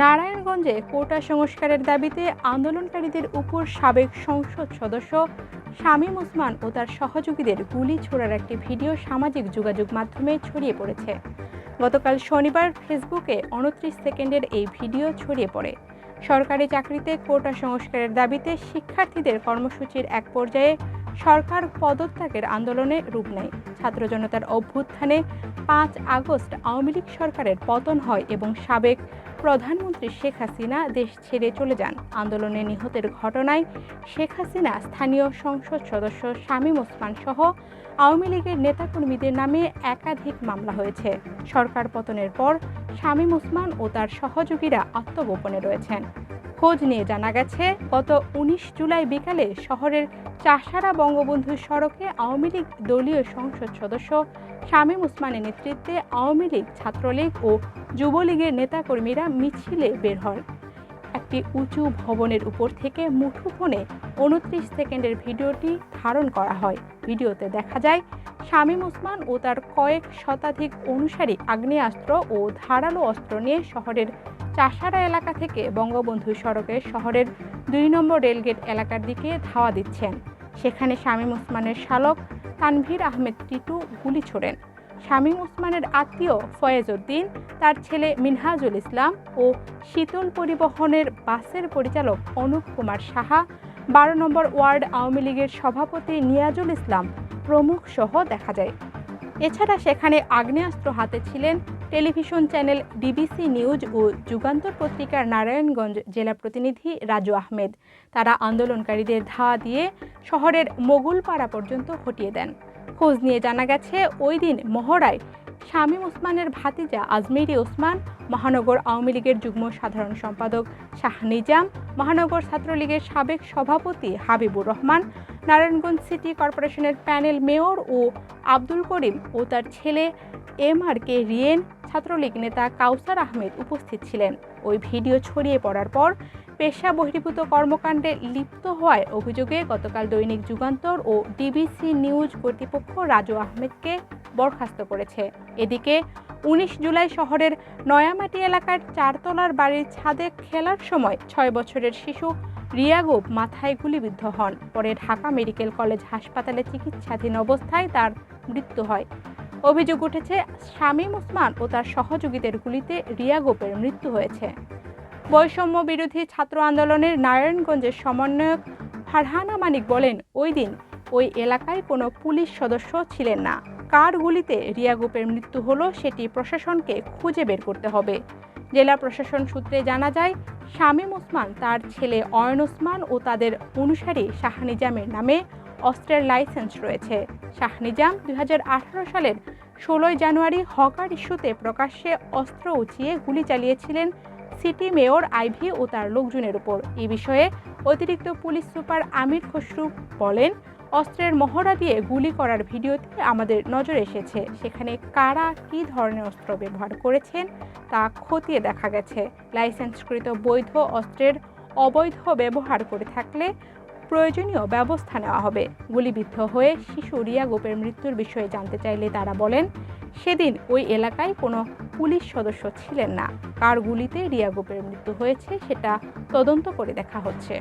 নারায়ণগঞ্জে কোটা সংস্কারের দাবিতে আন্দোলনকারীদের উপর সাবেক সংসদ সদস্য শামীম ওসমান ও তার সহযোগীদের গুলি ছোড়ার একটি ভিডিও সামাজিক যোগাযোগ মাধ্যমে ছড়িয়ে পড়েছে। গতকাল শনিবার ফেসবুকে 29 সেকেন্ডের এই ভিডিও ছড়িয়ে পড়ে। সরকারি চাকরিতে কোটা সংস্কারের দাবিতে শিক্ষার্থীদের কর্মসূচির এক পর্যায়ে সরকার পদত্যাগের আন্দোলনে রূপ নেয়। ছাত্র জনতার অভ্যুত্থানে 5 আগস্ট আওয়ামী লীগ সরকারের পতন হয় এবং সাবেক প্রধানমন্ত্রী শেখ হাসিনা দেশ ছেড়ে চলে যান। আন্দোলনে নিহতের ঘটনায় শেখ হাসিনা, স্থানীয় সংসদ সদস্য শামীম ওসমান সহ আওয়ামী লীগের নেতাকর্মীদের নামে একাধিক মামলা হয়েছে। সরকার পতনের পর শামীম ওসমান ও তার সহযোগীরা আত্মগোপনে রয়েছেন। খোঁজ নিয়ে জানা গেছে, গত 19 জুলাই বিকালে শহরের চাষারা বঙ্গবন্ধু সড়কে আওয়ামী লীগ দলীয় সংসদ সদস্য শামীম ওসমানের নেতৃত্বে আওয়ামী লীগ, ছাত্রলীগ ও যুবলীগের নেতাকর্মীরা মিছিলে বের হন। একটি উঁচু ভবনের উপর থেকে মুঠোফোনে 29 সেকেন্ডের ভিডিওটি ধারণ করা হয়। ভিডিওতে দেখা যায় শামীম ওসমান ও তার কয়েক শতাধিক অনুসারী আগ্নেয়াস্ত্র ও ধারালো অস্ত্র নিয়ে শহরের চাষারা এলাকা থেকে বঙ্গবন্ধু সড়কে শহরের 2 নম্বর রেলগেট এলাকার দিকে ধাওয়া দিচ্ছেন। সেখানে শামীম ওসমানের শালক তানভীর আহমেদ টিটু গুলি ছোড়েন। শামীম ওসমানের আত্মীয় ফয়েজ উদ্দিন, তার ছেলে মিনহাজুল ইসলাম ও শীতল পরিবহনের বাসের পরিচালক অনুপ কুমার সাহা, 12 নম্বর ওয়ার্ড আওয়ামী লীগের সভাপতি নিয়াজুল ইসলাম প্রমুখ সহ দেখা যায়। এছাড়া সেখানে আগ্নেয়াস্ত্র হাতে ছিলেন টেলিভিশন চ্যানেল ডিবিসি নিউজ ও যুগান্তর পত্রিকার নারায়ণগঞ্জ জেলা প্রতিনিধি রাজু আহমেদ। তারা আন্দোলনকারীদের ধাওয়া দিয়ে শহরের মোগুলপাড়া পর্যন্ত হটিয়ে দেন। খোঁজ নিয়ে জানা গেছে, ওই দিন মহড়ায় শামীম ওসমানের ভাতিজা আজমেরি ওসমান, মহানগর আওয়ামী লীগের যুগ্ম সাধারণ সম্পাদক শাহ নিজাম, মহানগর ছাত্রলীগের সাবেক সভাপতি হাবিবুর রহমান, নারায়ণগঞ্জ সিটি কর্পোরেশনের প্যানেল মেয়র ও আব্দুল করিম ও তার ছেলে MRK রিয়েন, ছাত্রলীগ নেতা কাউসার আহমেদ উপস্থিত ছিলেন। ওই ভিডিও ছড়িয়ে পড়ার পর পেশা বহির্ভূত কর্মকাণ্ডে লিপ্ত হওয়ার অভিযোগে গতকাল দৈনিক যুগান্তর ও ডিবিসি নিউজ কর্তৃপক্ষ রাজু আহমেদকে বরখাস্ত করেছে। এদিকে 19 জুলাই শহরের নয়ামাটি এলাকার 4 তলার বাড়ির ছাদে খেলার সময় 6 বছরের শিশু রিয়াগুপ মাথায় গুলিবিদ্ধ হন। পরে ঢাকা মেডিকেল কলেজ হাসপাতালে চিকিৎসাধীন অবস্থায় তার মৃত্যু হয়। অভিযোগ উঠেছে, শামীম ওসমান ও তার সহযোগীদের গুলিতে রিয়াগুপের মৃত্যু হয়েছে। বৈষম্য বিরোধী ছাত্র আন্দোলনের নারায়ণগঞ্জের সমন্বয়ক ফারহানা মানিক বলেন, ওই দিন ওই এলাকায় কোনো পুলিশ সদস্য ছিলেন না। কার গুলিতে রিয়াগুপের মৃত্যু হলো সেটি প্রশাসনকে খুঁজে বের করতে হবে। জেলা প্রশাসন সূত্রে জানা যায়, শামীম ওসমান, তার ছেলে অয়ন ওসমান ও তাদের অনুসারী শাহ নিজামের নামে অস্ত্রের লাইসেন্স রয়েছে। শাহ নিজাম 2018 সালের 16 জানুয়ারি হকার ইস্যুতে প্রকাশ্যে অস্ত্র উঁচিয়ে গুলি চালিয়েছিলেন সিটি মেয়র আইভি ও তার লোকজনের উপর। এই বিষয়ে অতিরিক্ত পুলিশ সুপার আমির খসরু বলেন, অস্ত্রের মহড়া দিয়ে গুলি করার ভিডিওতে আমাদের নজরে এসেছে। সেখানে কারা কী ধরনের অস্ত্র ব্যবহার করেছেন তা খতিয়ে দেখা গেছে। লাইসেন্সকৃত বৈধ অস্ত্রের অবৈধ ব্যবহার করে থাকলে প্রয়োজনীয় ব্যবস্থা নেওয়া হবে। গুলিবিদ্ধ হয়ে শিশু রিয়াগুপের মৃত্যুর বিষয়ে জানতে চাইলে তারা বলেন, সেদিন ওই এলাকায় কোনো পুলিশ সদস্য ছিলেন না। কার গুলিতে রিয়াগুপের মৃত্যু হয়েছে সেটা তদন্ত করে দেখা হচ্ছে।